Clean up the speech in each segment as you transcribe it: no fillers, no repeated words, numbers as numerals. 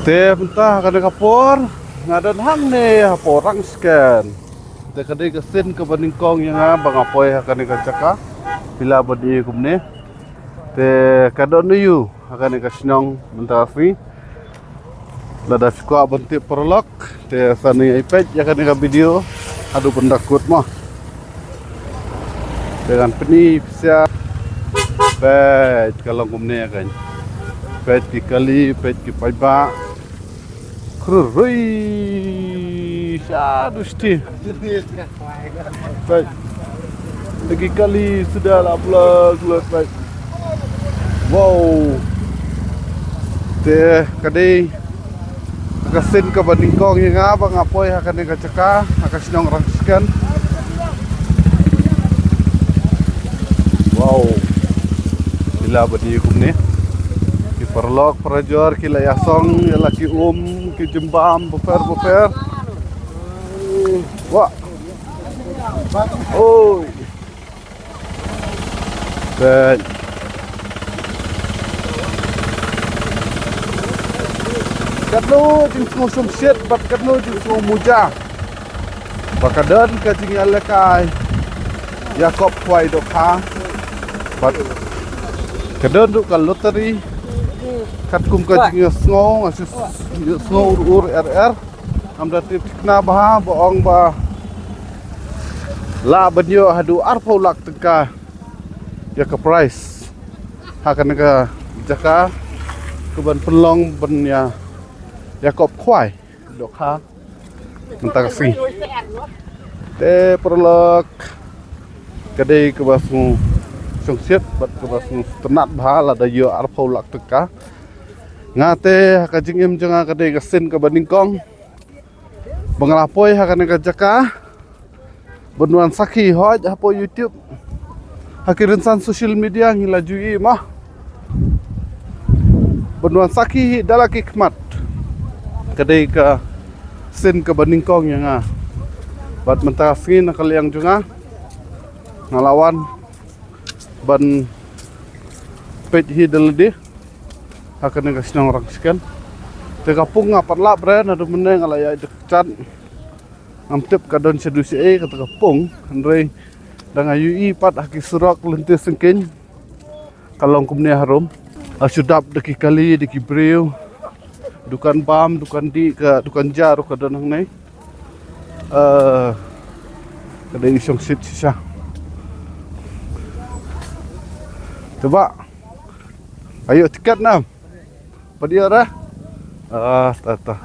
Teh mentah kada kapor ngadan hang ne porang scan. Teh kada kesin ke Baningkong yang bang apoy akan kacaka bila badi kumne. Teh kada nuyu akan kasinong mentah fi. Lada fikwa bentik perlok teh sani iPad akan ka video adu pendakut mah. Dengan peni bisa pet kalau kumne akan. Pet kali pet ki paiba. Krui, aduh baik. Lagi kali sudah lah belas baik. Wow. Teh kadai kasin ke Baningkong yang abang apoy akan kacaka akan sinong rangskan. Wow. Bila badi hukum ni. Perlok perajor kila yasong ya laki ki jembam beper wah oi dan kadno jing semua sumsit bat kadno jing semua muja bakadan kajing alekai Yakob kwai dokha bat kadon duk kal loteri kat kum ka jing sngo asus sngo ur RR amda tip kna bah boong ba la banyo hadu arpo lak teka ya ke price hakan ka jaka keban pelong ben ya Yakob kwai dokha mentang si te perlok kadai ke basu sungsiet bat ke basu tenat bah la da yo arpo lak teka ngate kajing em janga kadai kasin ke Baningkong banglapoy hakan ka jaka benuan saki hoj hapo YouTube hakirin san social media ngilajui mah benuan saki dalak hikmat kadai ka sin ke Baningkong yang bat mentasin kaliang juga ngalawan ban page hidel di akan kasih orang sekian. Tegapung ngapat lah brand ada meneng alaya dekat. Amtip kadon sedusi kata kapung Andre dengan UI pat haki surak lentis sengkin. Kalau kumne harum asudap deki kali deki breu dukan bam dukan di ke dukan jar ke donang nai kada isong sit sisa. Coba ayo tiket nam. Padia dah. Tata.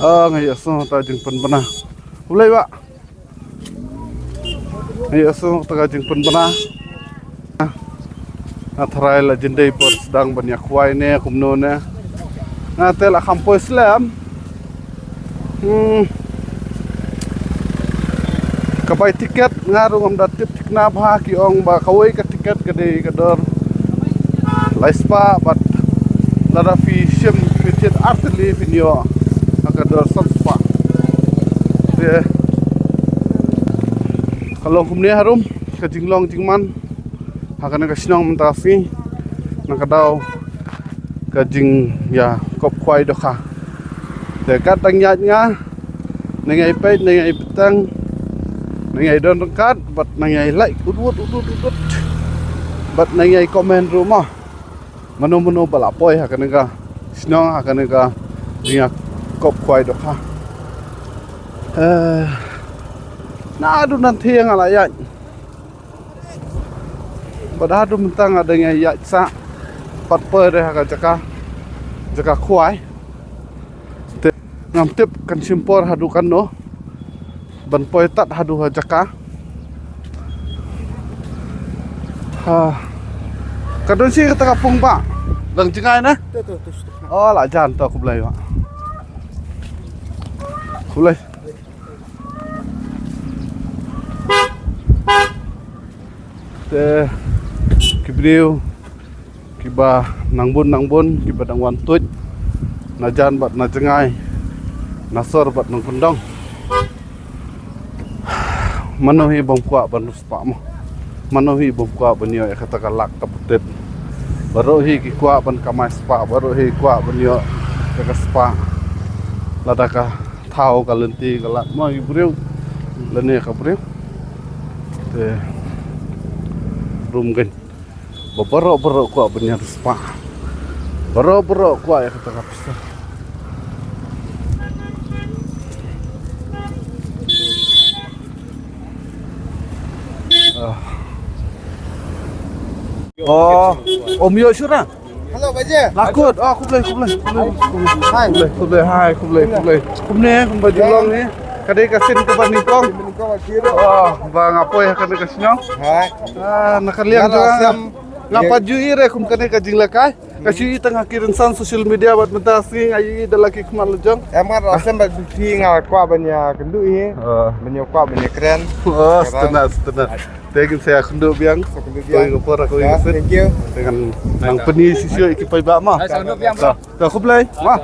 Ngayak so ta jeng pen pernah. Ulai, Pak. Ngayak so ta jeng pen pernah. Atrai la jendai por sedang banyak kuai ne kumno ne. Ngatel kampoi Islam. Kapai tiket ngarung am datip tikna bah ki ong ba kawai ka tiket kade kador laispa bat lada fi sim fitit artli finyo akador sospa de kalau kumne harum ka jinglong jingman hakan ka sinong mentafi nakadaw ka jing ya kop kwai dokha de katang nyat nga nengai pe nengai petang nengai don kat bat nengai like udut bat nengai komen rumah mano balapoy hakan ka sinong hakan ka jinga kop kwai dokha na adu nanti yang alayan pada adu mentang ada yang ya sa pat per deh hakan jaka kwai ngam tip kan simpor hadukan no ban poetat hadu jaka kadon sih kata kapung Pak lang jengai na oh lah jan to aku belai Pak kulai te kibriu kiba nangbun kiba dangwan tut najan bat na jengai nasor bat nang kundang manuhi bom kuat banus pak mo manuhi bom kuat banyo kata kalak kaputet baru hi ki kuat ban kamai spa baru hi kuat banyo ka spa ladaka thau kalenti kalak mo ibreu lene ka breu te rumgen boro kuat banyo spa boro kuat kata kapsa Oh, Om Yo Shura. Halo Pak Haji. Lakut. Oh, aku boleh. Hai. Boleh. Kumne, baju long ni. Kadai kasin ke Baningkong. Kau kira. Oh, bang apa ya kadai kasinyo? Hai. Nakaliang juga. Ngapa jui re kum kadai kajing lekai? Kasi tengah kirim san social media buat mentasi ayi dalaki kemal lejong. Emang rasam berfiksi ngawat kuat banyak kendu ini. Banyak kuat banyak keren. Oh, setenar. Tegin saya kendu biang. Kau ngopor aku ingin. Thank you. Dengan yang peni sisio ikipai bak mah. Saya kendu biang bro. Dah aku belai. Mah.